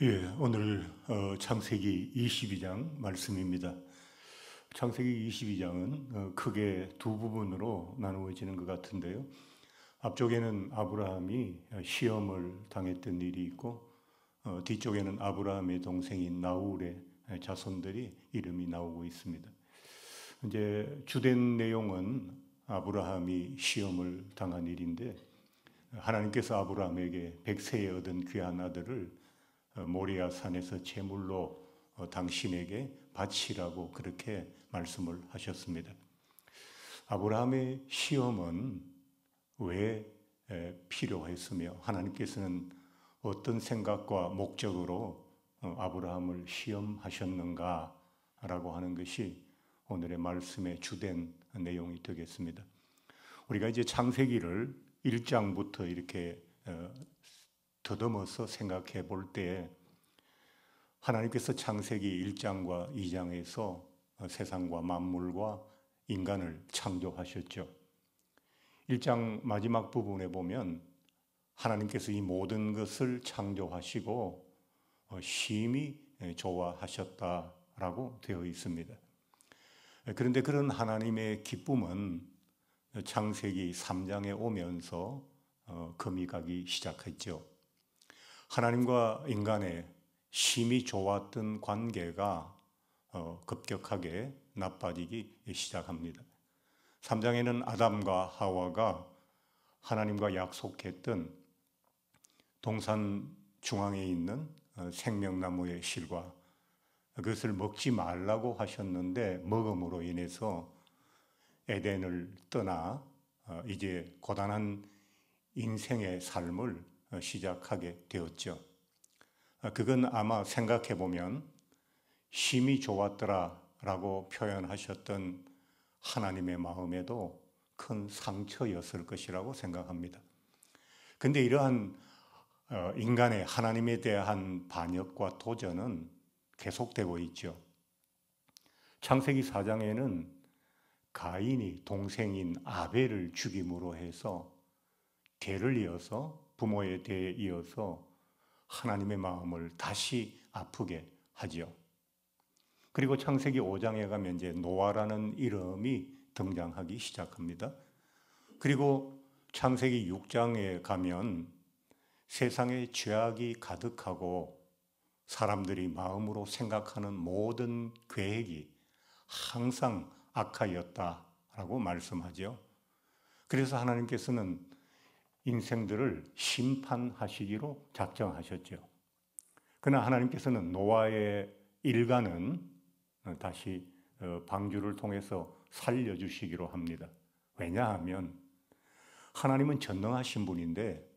예, 오늘 창세기 22장 말씀입니다. 창세기 22장은 크게 두 부분으로 나누어지는 것 같은데요. 앞쪽에는 아브라함이 시험을 당했던 일이 있고 뒤쪽에는 아브라함의 동생인 나홀의 자손들이 이름이 나오고 있습니다. 이제 주된 내용은 아브라함이 시험을 당한 일인데 하나님께서 아브라함에게 백세에 얻은 귀한 아들을 모리아 산에서 제물로 당신에게 바치라고 그렇게 말씀을 하셨습니다. 아브라함의 시험은 왜 필요했으며 하나님께서는 어떤 생각과 목적으로 아브라함을 시험하셨는가라고 하는 것이 오늘의 말씀의 주된 내용이 되겠습니다. 우리가 이제 창세기를 1장부터 이렇게 더듬어서 생각해 볼 때 하나님께서 창세기 1장과 2장에서 세상과 만물과 인간을 창조하셨죠. 1장 마지막 부분에 보면 하나님께서 이 모든 것을 창조하시고 심히 좋아하셨다라고 되어 있습니다. 그런데 그런 하나님의 기쁨은 창세기 3장에 오면서 금이 가기 시작했죠. 하나님과 인간의 심히 좋았던 관계가 급격하게 나빠지기 시작합니다. 3장에는 아담과 하와가 하나님과 약속했던 동산 중앙에 있는 생명나무의 실과 그것을 먹지 말라고 하셨는데 먹음으로 인해서 에덴을 떠나 이제 고단한 인생의 삶을 시작하게 되었죠. 그건 아마 생각해 보면 심히 좋았더라 라고 표현하셨던 하나님의 마음에도 큰 상처였을 것이라고 생각합니다. 근데 이러한 인간의 하나님에 대한 반역과 도전은 계속되고 있죠. 창세기 4장에는 가인이 동생인 아벨을 죽임으로 해서 대를 이어서 부모의 대에 이어서 하나님의 마음을 다시 아프게 하죠. 그리고 창세기 5장에 가면 이제 노아라는 이름이 등장하기 시작합니다. 그리고 창세기 6장에 가면 세상에 죄악이 가득하고 사람들이 마음으로 생각하는 모든 계획이 항상 악하였다라고 말씀하죠. 그래서 하나님께서는 인생들을 심판하시기로 작정하셨죠. 그러나 하나님께서는 노아의 일가는 다시 방주를 통해서 살려주시기로 합니다. 왜냐하면 하나님은 전능하신 분인데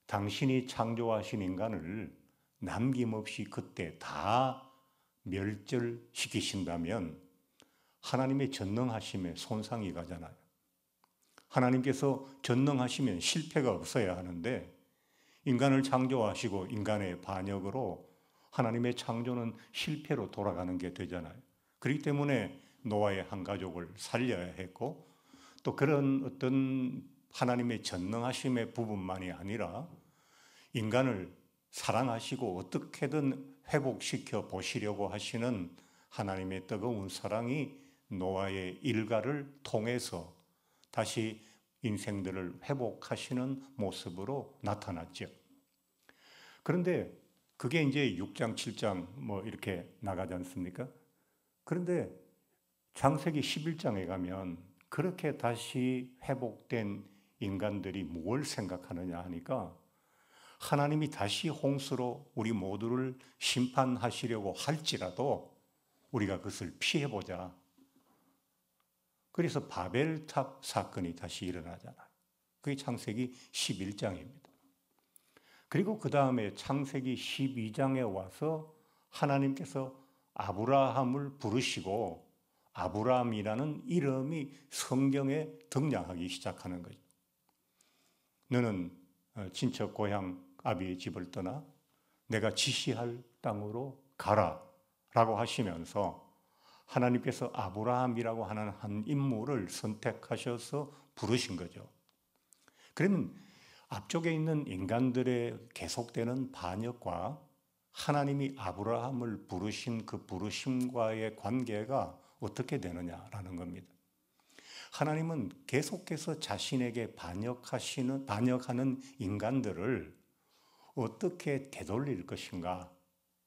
당신이 창조하신 인간을 남김없이 그때 다 멸절시키신다면 하나님의 전능하심에 손상이 가잖아요. 하나님께서 전능하시면 실패가 없어야 하는데 인간을 창조하시고 인간의 반역으로 하나님의 창조는 실패로 돌아가는 게 되잖아요. 그렇기 때문에 노아의 한 가족을 살려야 했고 또 그런 어떤 하나님의 전능하심의 부분만이 아니라 인간을 사랑하시고 어떻게든 회복시켜 보시려고 하시는 하나님의 뜨거운 사랑이 노아의 일가를 통해서 다시 인생들을 회복하시는 모습으로 나타났죠. 그런데 그게 이제 6장, 7장 뭐 이렇게 나가지 않습니까? 그런데 창세기 11장에 가면 그렇게 다시 회복된 인간들이 뭘 생각하느냐 하니까 하나님이 다시 홍수로 우리 모두를 심판하시려고 할지라도 우리가 그것을 피해보자. 그래서 바벨탑 사건이 다시 일어나잖아요. 그게 창세기 11장입니다. 그리고 그 다음에 창세기 12장에 와서 하나님께서 아브라함을 부르시고 아브라함이라는 이름이 성경에 등장하기 시작하는 거죠. 너는 친척 고향 아비의 집을 떠나 내가 지시할 땅으로 가라 라고 하시면서 하나님께서 아브라함이라고 하는 한 인물을 선택하셔서 부르신 거죠. 그러면 앞쪽에 있는 인간들의 계속되는 반역과 하나님이 아브라함을 부르신 그 부르심과의 관계가 어떻게 되느냐라는 겁니다. 하나님은 계속해서 자신에게 반역하는 인간들을 어떻게 되돌릴 것인가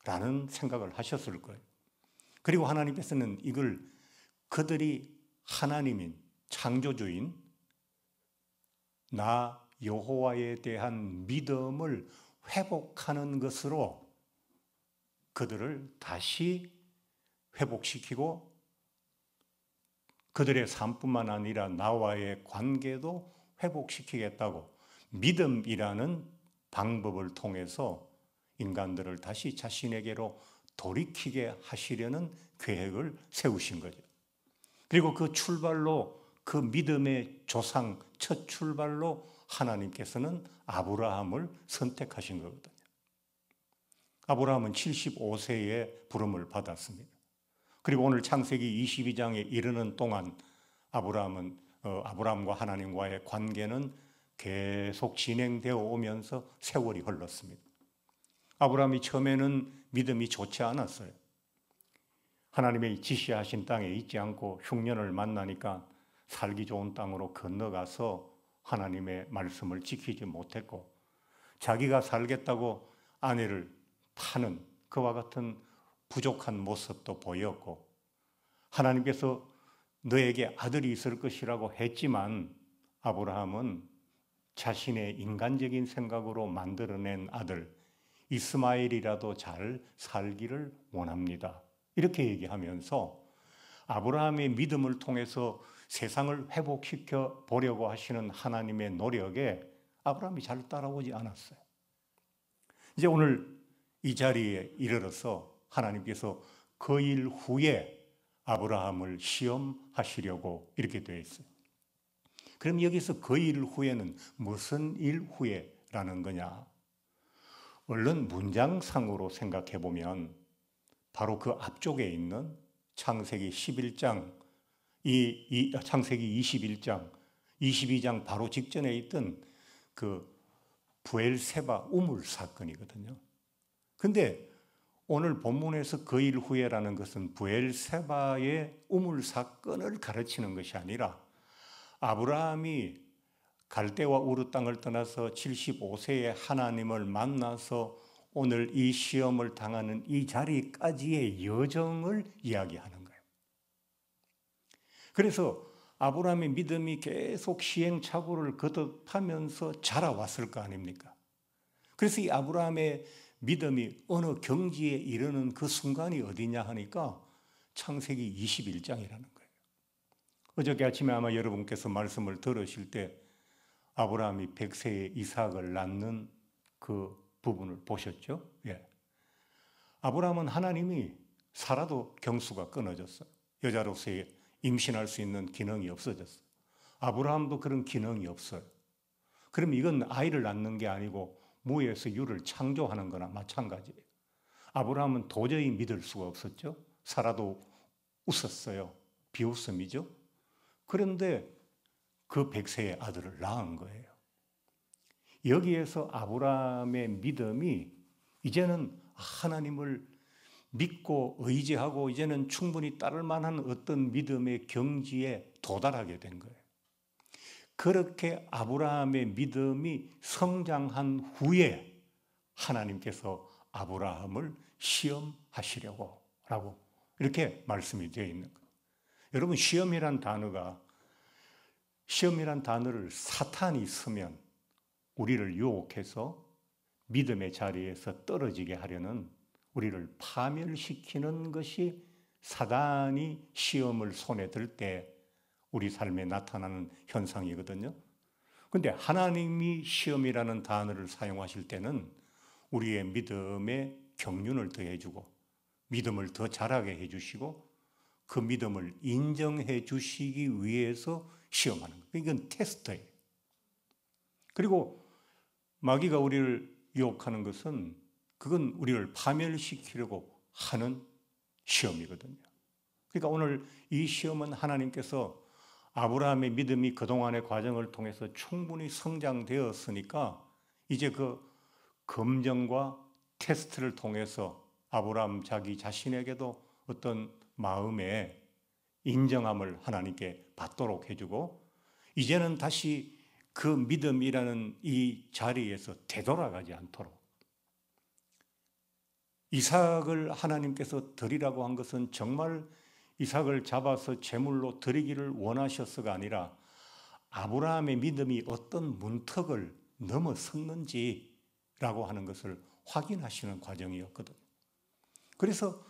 라는 생각을 하셨을 거예요. 그리고 하나님께서는 이걸 그들이 하나님인 창조주인 나 여호와에 대한 믿음을 회복하는 것으로 그들을 다시 회복시키고 그들의 삶뿐만 아니라 나와의 관계도 회복시키겠다고 믿음이라는 방법을 통해서 인간들을 다시 자신에게로 돌이키게 하시려는 계획을 세우신 거죠. 그리고 그 출발로 그 믿음의 조상 첫 출발로 하나님께서는 아브라함을 선택하신 거거든요. 아브라함은 75세에 부름을 받았습니다. 그리고 오늘 창세기 22장에 이르는 동안 아브라함과 하나님과의 관계는 계속 진행되어 오면서 세월이 흘렀습니다. 아브라함이 처음에는 믿음이 좋지 않았어요. 하나님의 지시하신 땅에 있지 않고 흉년을 만나니까 살기 좋은 땅으로 건너가서 하나님의 말씀을 지키지 못했고 자기가 살겠다고 아내를 파는 그와 같은 부족한 모습도 보였고 하나님께서 너에게 아들이 있을 것이라고 했지만 아브라함은 자신의 인간적인 생각으로 만들어낸 아들 이스마엘이라도 잘 살기를 원합니다. 이렇게 얘기하면서 아브라함의 믿음을 통해서 세상을 회복시켜 보려고 하시는 하나님의 노력에 아브라함이 잘 따라오지 않았어요. 이제 오늘 이 자리에 이르러서 하나님께서 그 일 후에 아브라함을 시험하시려고 이렇게 되어 있어요. 그럼 여기서 그 일 후에는 무슨 일 후에라는 거냐? 얼른 문장상으로 생각해 보면 바로 그 앞쪽에 있는 창세기 11장, 창세기 21장, 22장 바로 직전에 있던 그 브엘세바 우물 사건이거든요. 근데 오늘 본문에서 그 일 후에라는 것은 브엘세바의 우물 사건을 가르치는 것이 아니라 아브라함이 갈대와 우르 땅을 떠나서 75세에 하나님을 만나서 오늘 이 시험을 당하는 이 자리까지의 여정을 이야기하는 거예요. 그래서 아브라함의 믿음이 계속 시행착오를 거듭하면서 자라왔을 거 아닙니까? 그래서 이 아브라함의 믿음이 어느 경지에 이르는 그 순간이 어디냐 하니까 창세기 21장이라는 거예요. 어저께 아침에 아마 여러분께서 말씀을 들으실 때 아브라함이 100세에 이삭을 낳는 그 부분을 보셨죠? 예. 아브라함은 하나님이 살아도 경수가 끊어졌어요. 여자로서 임신할 수 있는 기능이 없어졌어요. 아브라함도 그런 기능이 없어요. 그럼 이건 아이를 낳는 게 아니고 무에서 유를 창조하는 거나 마찬가지예요. 아브라함은 도저히 믿을 수가 없었죠. 사라도 웃었어요. 비웃음이죠. 그런데 그 100세의 아들을 낳은 거예요. 여기에서 아브라함의 믿음이 이제는 하나님을 믿고 의지하고 이제는 충분히 따를 만한 어떤 믿음의 경지에 도달하게 된 거예요. 그렇게 아브라함의 믿음이 성장한 후에 하나님께서 아브라함을 시험하시려고 라고 이렇게 말씀이 되어 있는 거예요. 여러분 시험이란 단어를 사탄이 쓰면 우리를 유혹해서 믿음의 자리에서 떨어지게 하려는 우리를 파멸시키는 것이 사단이 시험을 손에 들 때 우리 삶에 나타나는 현상이거든요. 그런데 하나님이 시험이라는 단어를 사용하실 때는 우리의 믿음에 경륜을 더해주고 믿음을 더 자라게 해주시고 그 믿음을 인정해 주시기 위해서 시험하는 거예요. 이건 테스트예요. 그리고 마귀가 우리를 유혹하는 것은 그건 우리를 파멸시키려고 하는 시험이거든요. 그러니까 오늘 이 시험은 하나님께서 아브라함의 믿음이 그동안의 과정을 통해서 충분히 성장되었으니까 이제 그 검정과 테스트를 통해서 아브라함 자기 자신에게도 어떤 마음의 인정함을 하나님께 받도록 해주고, 이제는 다시 그 믿음이라는 이 자리에서 되돌아가지 않도록, 이삭을 하나님께서 드리라고 한 것은 정말 이삭을 잡아서 제물로 드리기를 원하셨어가 아니라 아브라함의 믿음이 어떤 문턱을 넘어섰는지라고 하는 것을 확인하시는 과정이었거든요. 그래서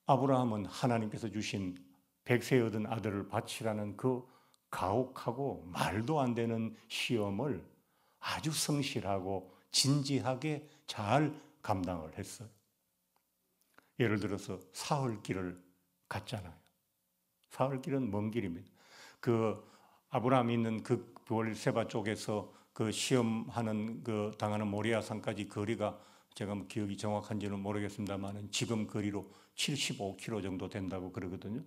아브라함은 하나님께서 주신 백세 얻은 아들을 바치라는 그 가혹하고 말도 안 되는 시험을 아주 성실하고 진지하게 잘 감당을 했어요. 예를 들어서 사흘길을 갔잖아요. 사흘길은 먼 길입니다. 그 아브라함이 있는 그 브엘세바 쪽에서 그 시험하는 그 당하는 모리아산까지 거리가 제가 뭐 기억이 정확한지는 모르겠습니다만 지금 거리로 75km 정도 된다고 그러거든요.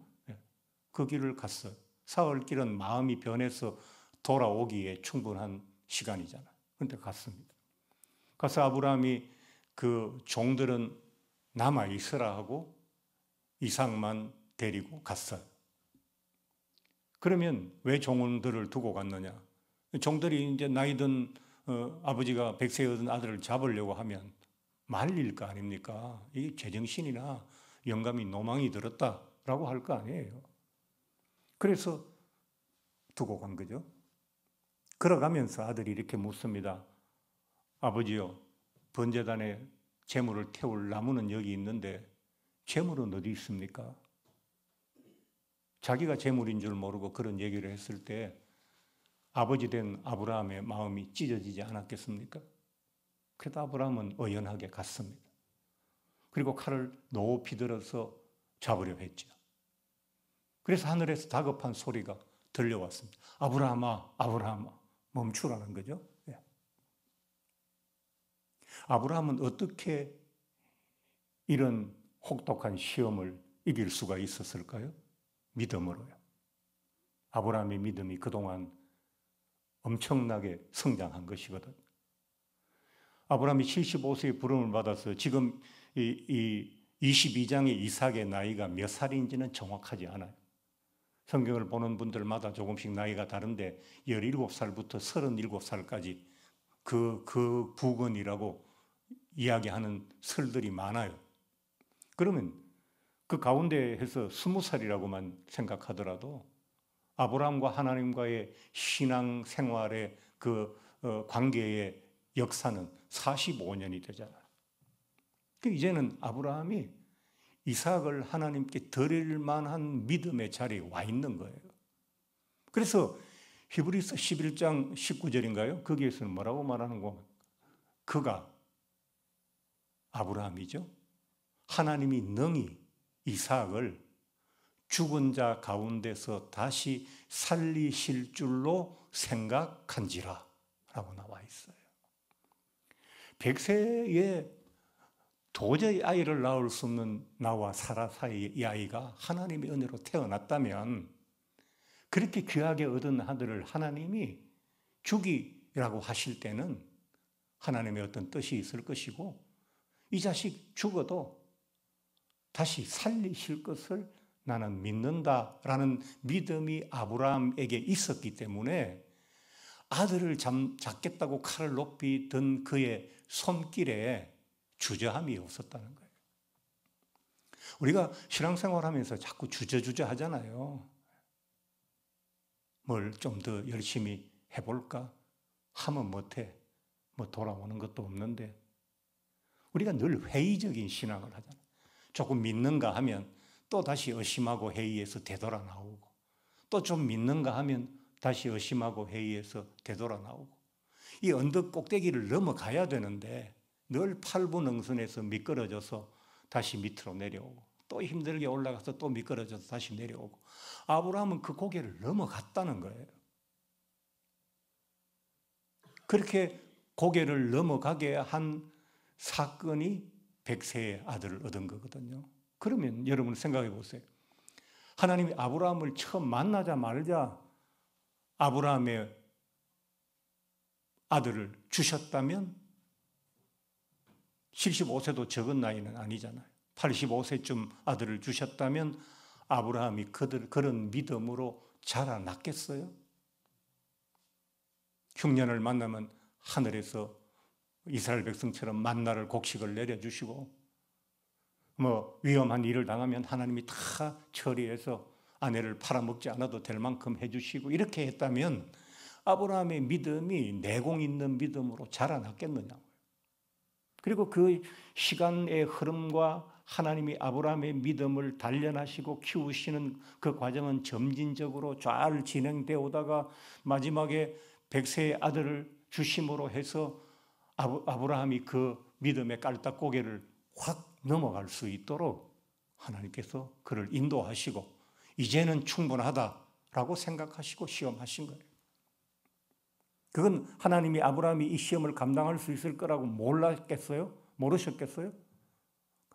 그 길을 갔어요. 사흘길은 마음이 변해서 돌아오기에 충분한 시간이잖아요. 그런데 갔습니다. 가서 아브라함이 그 종들은 남아 있으라 하고 이삭만 데리고 갔어요. 그러면 왜 종들을 두고 갔느냐? 종들이 이제 나이든 아버지가 백세 얻은 아들을 잡으려고 하면 말릴 거 아닙니까? 이 제정신이나 영감이 노망이 들었다라고 할 거 아니에요. 그래서 두고 간 거죠. 걸어가면서 아들이 이렇게 묻습니다. 아버지요, 번제단에 제물을 태울 나무는 여기 있는데 제물은 어디 있습니까? 자기가 제물인 줄 모르고 그런 얘기를 했을 때 아버지 된 아브라함의 마음이 찢어지지 않았겠습니까? 그래도 아브라함은 의연하게 갔습니다. 그리고 칼을 높이 들어서 잡으려 했죠. 그래서 하늘에서 다급한 소리가 들려왔습니다. 아브라함아, 아브라함아, 멈추라는 거죠. 네. 아브라함은 어떻게 이런 혹독한 시험을 이길 수가 있었을까요? 믿음으로요. 아브라함의 믿음이 그동안 엄청나게 성장한 것이거든. 아브라함이 75세의 부름을 받아서 지금 이 22장의 이삭의 나이가 몇 살인지는 정확하지 않아요. 성경을 보는 분들마다 조금씩 나이가 다른데 17살부터 37살까지 그 부근이라고 이야기하는 설들이 많아요. 그러면 그 가운데에서 20살이라고만 생각하더라도 아브라함과 하나님과의 신앙 생활의 그 관계의 역사는 45년이 되잖아요. 이제는 아브라함이 이삭을 하나님께 드릴 만한 믿음의 자리에 와 있는 거예요. 그래서 히브리서 11장 19절인가요? 거기에서는 뭐라고 말하는 거? 그가 아브라함이죠. 하나님이 능히 이삭을 죽은 자 가운데서 다시 살리실 줄로 생각한지라 라고 나와 있어요. 100세에 도저히 아이를 낳을 수 없는 나와 사라 사이의 이 아이가 하나님의 은혜로 태어났다면 그렇게 귀하게 얻은 아들을 하나님이 죽이라고 하실 때는 하나님의 어떤 뜻이 있을 것이고 이 자식 죽어도 다시 살리실 것을 나는 믿는다라는 믿음이 아브라함에게 있었기 때문에 아들을 잡겠다고 칼을 높이 든 그의 손길에 주저함이 없었다는 거예요. 우리가 신앙생활하면서 자꾸 주저주저 하잖아요. 뭘 좀 더 열심히 해볼까? 하면 못해. 뭐 돌아오는 것도 없는데. 우리가 늘 회의적인 신앙을 하잖아요. 조금 믿는가 하면 또 다시 의심하고 회의에서 되돌아 나오고 또 좀 믿는가 하면 다시 의심하고 회의에서 되돌아 나오고 이 언덕 꼭대기를 넘어가야 되는데 늘 팔분응선에서 미끄러져서 다시 밑으로 내려오고 또 힘들게 올라가서 또 미끄러져서 다시 내려오고 아브라함은 그 고개를 넘어갔다는 거예요. 그렇게 고개를 넘어가게 한 사건이 100세의 아들을 얻은 거거든요. 그러면 여러분 생각해 보세요. 하나님이 아브라함을 처음 만나자마자 아브라함의 아들을 주셨다면 75세도 적은 나이는 아니잖아요. 85세쯤 아들을 주셨다면 아브라함이 그런 믿음으로 자라났겠어요? 흉년을 만나면 하늘에서 이스라엘 백성처럼 만나를 곡식을 내려주시고, 위험한 일을 당하면 하나님이 다 처리해서 아내를 팔아먹지 않아도 될 만큼 해주시고, 이렇게 했다면 아브라함의 믿음이 내공 있는 믿음으로 자라났겠느냐고요. 그리고 그 시간의 흐름과 하나님이 아브라함의 믿음을 단련하시고 키우시는 그 과정은 점진적으로 잘 진행되어 오다가 마지막에 100세의 아들을 주심으로 해서 아브라함이 그 믿음의 깔딱고개를 확 넘어갈 수 있도록 하나님께서 그를 인도하시고 이제는 충분하다라고 생각하시고 시험하신 거예요. 그건 하나님이 아브라함이 이 시험을 감당할 수 있을 거라고 몰랐겠어요? 모르셨겠어요?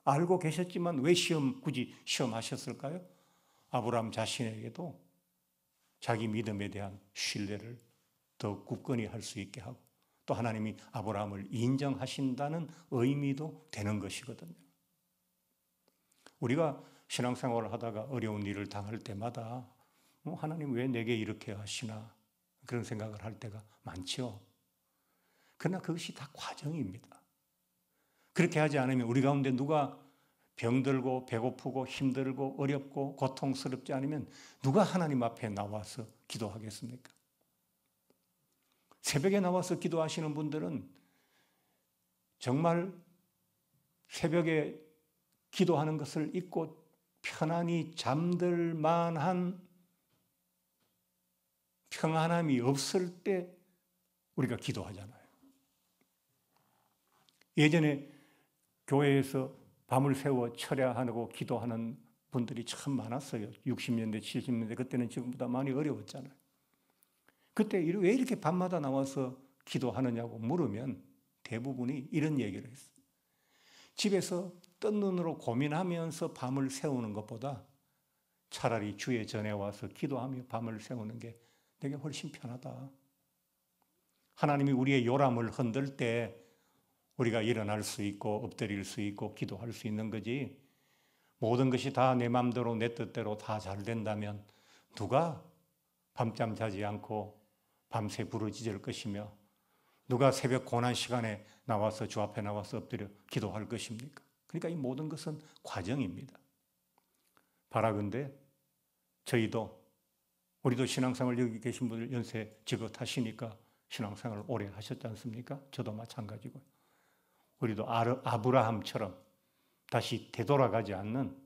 알고 계셨지만 왜 굳이 시험하셨을까요? 아브라함 자신에게도 자기 믿음에 대한 신뢰를 더 굳건히 할 수 있게 하고, 또 하나님이 아브라함을 인정하신다는 의미도 되는 것이거든요. 우리가 신앙생활을 하다가 어려운 일을 당할 때마다 하나님 왜 내게 이렇게 하시나 그런 생각을 할 때가 많죠. 그러나 그것이 다 과정입니다. 그렇게 하지 않으면 우리 가운데 누가 병들고 배고프고 힘들고 어렵고 고통스럽지 않으면 누가 하나님 앞에 나와서 기도하겠습니까? 새벽에 나와서 기도하시는 분들은 정말 새벽에 기도하는 것을 잊고 편안히 잠들 만한 평안함이 없을 때 우리가 기도하잖아요. 예전에 교회에서 밤을 새워 철야하고 기도하는 분들이 참 많았어요. 60년대, 70년대 그때는 지금보다 많이 어려웠잖아요. 그때 왜 이렇게 밤마다 나와서 기도하느냐고 물으면 대부분이 이런 얘기를 했어요. 집에서 뜬 눈으로 고민하면서 밤을 새우는 것보다 차라리 주의 전에 와서 기도하며 밤을 새우는 게 내게 훨씬 편하다. 하나님이 우리의 요람을 흔들 때 우리가 일어날 수 있고 엎드릴 수 있고 기도할 수 있는 거지, 모든 것이 다 내 마음대로 내 뜻대로 다 잘 된다면 누가 밤잠 자지 않고 밤새 부르짖을 것이며 누가 새벽 고난 시간에 나와서 주 앞에 나와서 엎드려 기도할 것입니까? 그러니까 이 모든 것은 과정입니다. 바라건대 우리도 신앙생활 여기 계신 분들 연세 지긋하시니까 신앙생활을 오래 하셨지 않습니까? 저도 마찬가지고요. 우리도 아브라함처럼 다시 되돌아가지 않는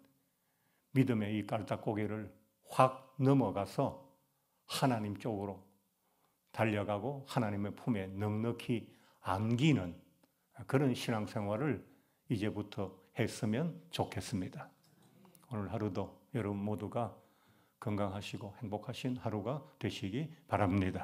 믿음의 이 깔딱고개를 확 넘어가서 하나님 쪽으로 달려가고 하나님의 품에 넉넉히 안기는 그런 신앙생활을 이제부터 했으면 좋겠습니다. 오늘 하루도 여러분 모두가 건강하시고 행복하신 하루가 되시기 바랍니다.